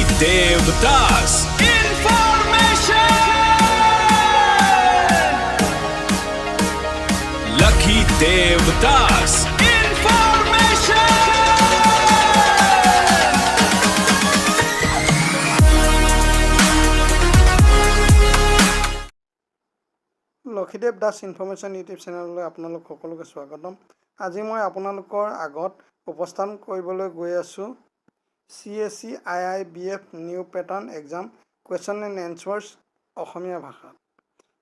Devdas Information. Lucky Devdas Information. Lakshmidev Das information YouTube চেনেললৈ আপোনালোক সকলোকে স্বাগতম। আজি মই আপোনালোকৰ আগত উপস্থাপন কৰিবলৈ গৈ আছোঁ CSE IIBF new pattern exam question and answers Asomiya ভাষাত।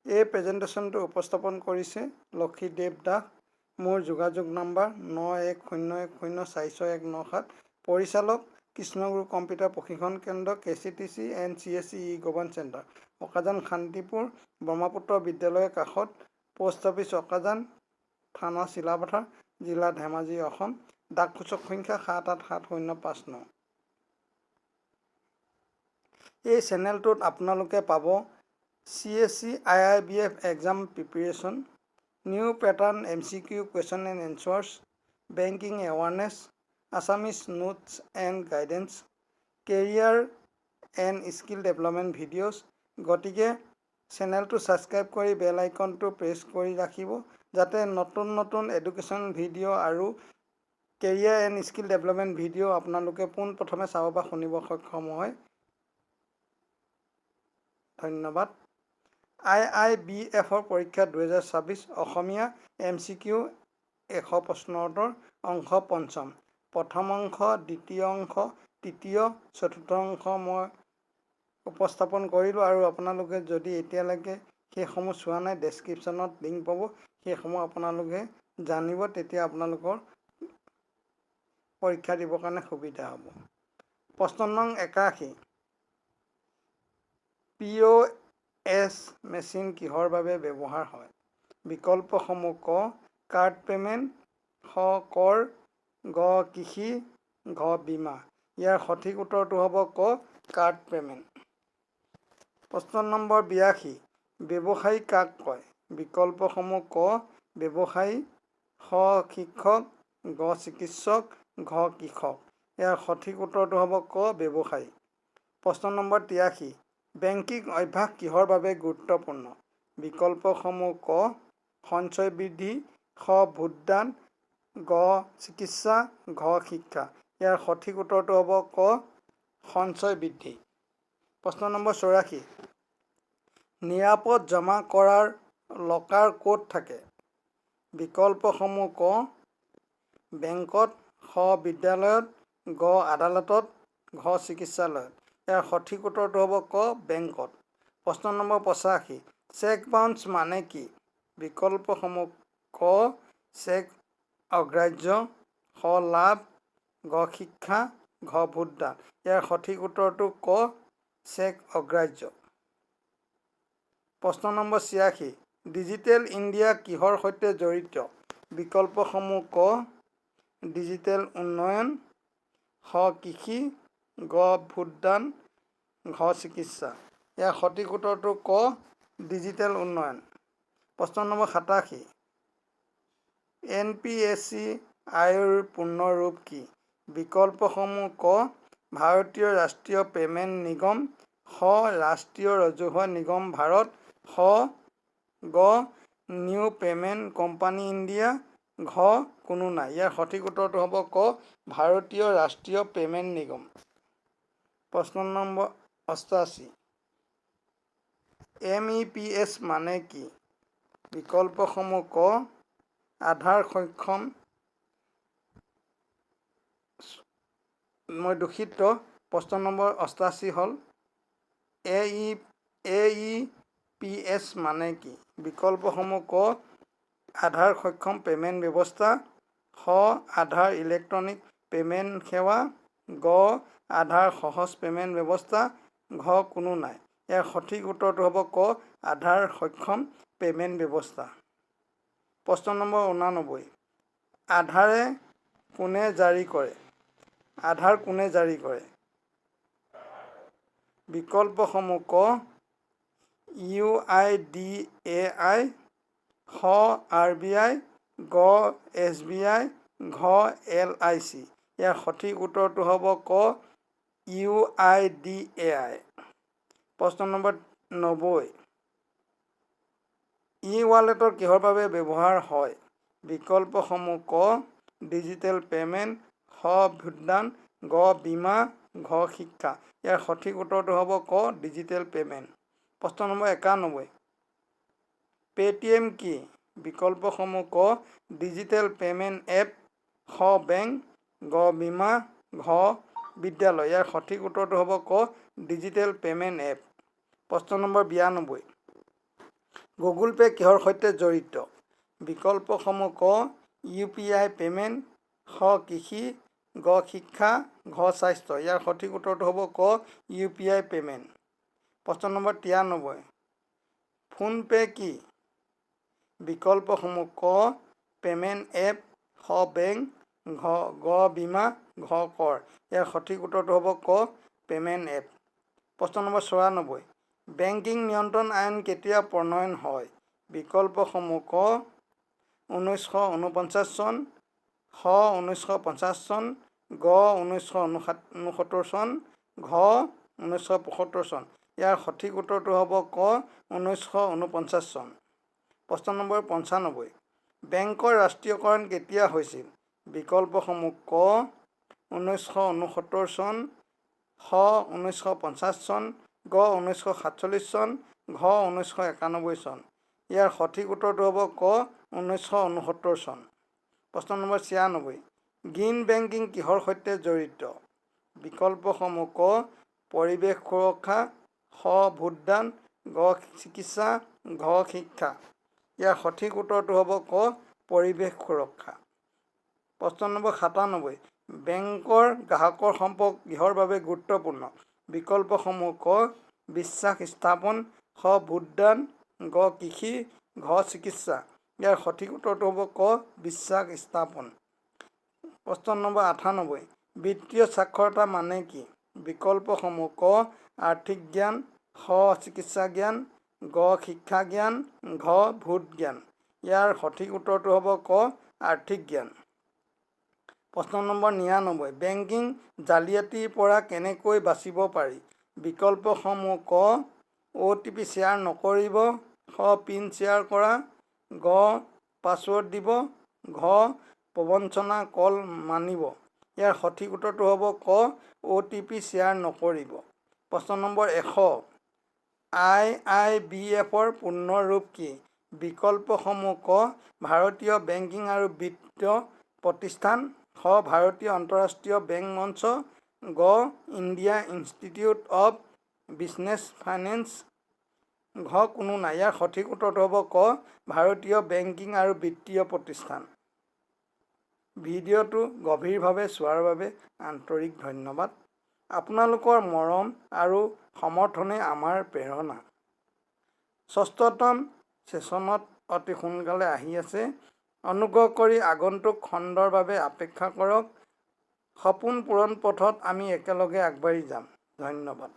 এই প্ৰেজেণ্টেশ্যনটো উপস্থাপন কৰিছে লক্ষীদেৱ দাস। মোৰ যোগাযোগ নম্বৰ 9101046197। পৰিচালক কৃষ্ণগুৰু কম্পিউটাৰ প্ৰশিক্ষণ কেন্দ্ৰ KCTC and CSE govern centre, Akajan Shantipur, Brahmaputra বিদ্যালয়ৰ কাষত, পোষ্ট অফিচ অকাজান, থানা চিলাপথাৰ, জিলা ধেমাজি, অসম। ডাকসূচক সংখ্যা 787059। এই চেনেলটোত আপোনালোকে পাব CSE IIBF exam preparation, new pattern MCQ question and answers, banking awareness, Assamese notes and guidance, career and skill development videos. গতিকে চেনেলটো ছাবস্ক্ৰাইব কৰি বেল আইকনটো প্ৰেছ কৰি ৰাখিব, যাতে নতুন নতুন এডুকেশ্যন ভিডিঅ' আৰু career and skill development video' আপোনালোকে পোনপ্ৰথমে চাব বা শুনিব সক্ষম হয়। ধন্যবাদ। IIBFৰ পৰীক্ষা 2026 অসমীয়া MCQ 100 প্ৰশ্নৰ উত্তৰ, অংশ পঞ্চম, প্ৰথম অংশ, দ্বিতীয় অংশ, তৃতীয়, চতুৰ্থ অংশ মই উপস্থাপন কৰিলোঁ। আৰু আপোনালোকে যদি এতিয়ালৈকে সেইসমূহ চোৱা নাই, ডেছক্ৰিপশ্যনত লিংক পাব, সেইসমূহ আপোনালোকে জানিব, তেতিয়া আপোনালোকৰ পৰীক্ষা দিবৰ কাৰণে সুবিধা হ'ব। প্ৰশ্ন নং 81, POS মেচিন কিহৰ বাবে ব্যৱহাৰ হয়? বিকল্পসমূহ ক কাৰ্ড পে'মেণ্ট, খ কৰ, গ কৃষি, ঘ বীমা। ইয়াৰ সঠিক উত্তৰটো হ'ব ক কাৰ্ড পে'মেণ্ট। প্ৰশ্ন নম্বৰ 82, ব্যৱসায়ী কাক কয়? বিকল্পসমূহ ক ব্যৱসায়ী, খ শিক্ষক, গ চিকিৎসক, ঘ কৃষক। ইয়াৰ সঠিক উত্তৰটো হ'ব ক ব্যৱসায়ী। প্ৰশ্ন নম্বৰ 83, বেংকিং অভ্যাস কিহৰ বাবে গুৰুত্বপূৰ্ণ? বিকল্পসমূহ ক সঞ্চয় বৃদ্ধি, খ ভোটদান, গ চিকিৎসা, ঘ শিক্ষা। ইয়াৰ সঠিক উত্তৰটো হ'ব ক সঞ্চয় বৃদ্ধি। প্ৰশ্ন নম্বৰ 84, নিৰাপদ জমা কৰাৰ লকাৰ ক'ত থাকে? বিকল্পসমূহ ক বেংকত, খ বিদ্যালয়ত, গ আদালতত, ঘ চিকিৎসালয়ত। ইয়াৰ সঠিক উত্তৰটো হ'ব ক বেংকত। প্ৰশ্ন নম্বৰ 85, চেক বাউন্স মানে কি? বিকল্পসমূহ ক চেক অগ্ৰাহ্য, খ লাভ, গ শিক্ষা, ঘ ভোটদান। ইয়াৰ সঠিক উত্তৰটো ক চেক অগ্ৰাহ্য। প্ৰশ্ন নম্বৰ 86, ডিজিটেল ইণ্ডিয়া কিহৰ সৈতে জড়িত? বিকল্পসমূহ ক ডিজিটেল উন্নয়ন, খ কৃষি, গ ভোটদান, ঘ চিকিৎসা। ইয়াৰ সঠিক উত্তৰটো ক ডিজিটেল উন্নয়ন। প্ৰশ্ন নম্বৰ 87, NPSC আইৰ পূৰ্ণ ৰূপ কি? বিকল্পসমূহ ক ভাৰতীয় ৰাষ্ট্ৰীয় পে'মেণ্ট নিগম, খ ৰাষ্ট্ৰীয় ৰাজহুৱা নিগম ভাৰত, খ গ নিউ পে'মেণ্ট কোম্পানী ইণ্ডিয়া, ঘ কোনো নাই। ইয়াৰ সঠিক উত্তৰটো হ'ব ক ভাৰতীয় ৰাষ্ট্ৰীয় পে'মেণ্ট নিগম। প্ৰশ্ন নম্বৰ 88, MEPS মানে কি? বিকল্পসমূহ ক আধাৰ সক্ষম, প্ৰশ্ন নম্বৰ 88 হ'ল AEPS মানে কি? বিকল্পসমূহ ক আধাৰ সক্ষম পে'মেণ্ট ব্যৱস্থা, খ আধাৰ ইলেক্ট্ৰনিক পে'মেণ্ট সেৱা, গ আধাৰ সহজ পে'মেণ্ট ব্যৱস্থা, ঘ কোনো নাই। ইয়াৰ সঠিক উত্তৰটো হ'ব ক আধাৰ সক্ষম পে'মেণ্ট ব্যৱস্থা। প্ৰশ্ন নম্বৰ 89, আধাৰে কোনে জাৰি কৰে? আধাৰ কোনে জাৰি কৰে? বিকল্পসমূহ ক UIDAI, খ RBI, গ SBI, ঘ LIC। ইয়াৰ সঠিক উত্তৰটো হ'ব ক UIDAI। প্ৰশ্ন নম্বৰ 90, ৱালেটৰ কিহৰ বাবে ব্যৱহাৰ হয়? বিকল্পসমূহ ক ডিজিটেল পে'মেণ্ট, খ ভোটদান, গ বীমা, ঘ শিক্ষা। ইয়াৰ সঠিক উত্তৰটো হ'ব ক ডিজিটেল পে'মেণ্ট। প্ৰশ্ন নম্বৰ 91, পে'টিএম কি? বিকল্পসমূহ ক ডিজিটেল পে'মেণ্ট এপ, খ বেংক, গ বীমা, ঘ বিদ্যালয়। ইয়াৰ সঠিক উত্তৰটো হ'ব ক ডিজিটেল পে'মেণ্ট এপ। প্ৰশ্ন নম্বৰ 92, গুগল পে' কিহৰ সৈতে জড়িত? বিকল্পসমূহ ক UPI পে'মেণ্ট, খ কৃষি, গ শিক্ষা, ঘ স্বাস্থ্য। ইয়াৰ সঠিক উত্তৰটো হ'ব ক UPI পে'মেণ্ট। প্ৰশ্ন নম্বৰ 93, ফোনপে' কি? বিকল্পসমূহ ক পে'মেণ্ট এপ, খ বেংক, গ বীমা, ঘ কৰ। ইয়াৰ সঠিক উত্তৰটো হ'ব ক পে'মেণ্ট এপ। প্ৰশ্ন নম্বৰ 94, বেংকিং নিয়ন্ত্ৰণ আইন কেতিয়া প্ৰণয়ন হয়? বিকল্পসমূহ ক 1949 চন, খ 1950 চন, গ 1969 চন, ঘ 1975 চন। ইয়াৰ সঠিক উত্তৰটো হ'ব ক 1949 চন। প্ৰশ্ন নম্বৰ 95, বেংকৰ ৰাষ্ট্ৰীয়কৰণ কেতিয়া হৈছিল? বিকল্পসমূহ ক 1969 চন, খ 1950 চন, গ 1947 চন, ঘ 1991 চন। ইয়াৰ সঠিক উত্তৰটো হ'ব ক 1969 চন। প্ৰশ্ন নম্বৰ 96, গ্ৰীণ বেংকিং কিহৰ সৈতে জড়িত? বিকল্পসমূহ ক পৰিৱেশ সুৰক্ষা, খ ভোটদান, গ চিকিৎসা, ঘ শিক্ষা। ইয়াৰ সঠিক উত্তৰটো হ'ব ক পৰিৱেশ সুৰক্ষা। প্ৰশ্ন নম্বৰ 97, বেংকৰ গ্ৰাহকৰ সম্পৰ্ক কিহৰ বাবে গুৰুত্বপূৰ্ণ? বিকল্পসমূহ ক বিশ্বাস স্থাপন, খ ভোটদান, গ কৃষি, ঘ চিকিৎসা। ইয়াৰ সঠিক উত্তৰটো হ'ব ক বিশ্বাস স্থাপন। প্ৰশ্ন নম্বৰ 98, বিত্তীয় সাক্ষৰতা মানে কি? বিকল্পসমূহ ক আৰ্থিক জ্ঞান, খ চিকিৎসা জ্ঞান, গ শিক্ষা জ্ঞান, ঘ ভোট জ্ঞান। ইয়াৰ সঠিক উত্তৰটো হ'ব ক আৰ্থিক জ্ঞান। প্ৰশ্ন নম্বৰ 99, বেংকিং জালিয়াতিৰ পৰা কেনেকৈ বাচিব পাৰি? বিকল্পসমূহ ক OTP শ্বেয়াৰ নকৰিব, খ পিন শ্বেয়াৰ কৰা, গ পাছৱৰ্ড দিব, ঘ প্ৰবঞ্চনা কল মানিব। ইয়াৰ সঠিক উত্তৰটো হ'ব ক OTP শ্বেয়াৰ নকৰিব। প্ৰশ্ন নম্বৰ 100, IIBFৰ পূৰ্ণ ৰূপ কি? বিকল্পসমূহ ক ভাৰতীয় বেংকিং আৰু বিত্ত প্ৰতিষ্ঠান, খ ভাৰতীয় আন্তঃৰাষ্ট্ৰীয় বেংক মঞ্চ, গ India institute of business finance, ঘ কোনো নাই। ইয়াৰ সঠিক উত্তৰটো হ'ব ক ভাৰতীয় বেংকিং আৰু বিত্তীয় প্ৰতিষ্ঠান। ভিডিঅ'টো গভীৰভাৱে চোৱাৰ বাবে আন্তৰিক ধন্যবাদ। আপোনালোকৰ মৰম আৰু সমৰ্থনে আমাৰ প্ৰেৰণা। 6ম ছেছনত অতি সোনকালে আহি আছে। অনুগ্ৰহ কৰি আগন্তুক খণ্ডৰ বাবে অপেক্ষা কৰক। সপোন পূৰণ পথত আমি একেলগে আগবাঢ়ি যাম। ধন্যবাদ।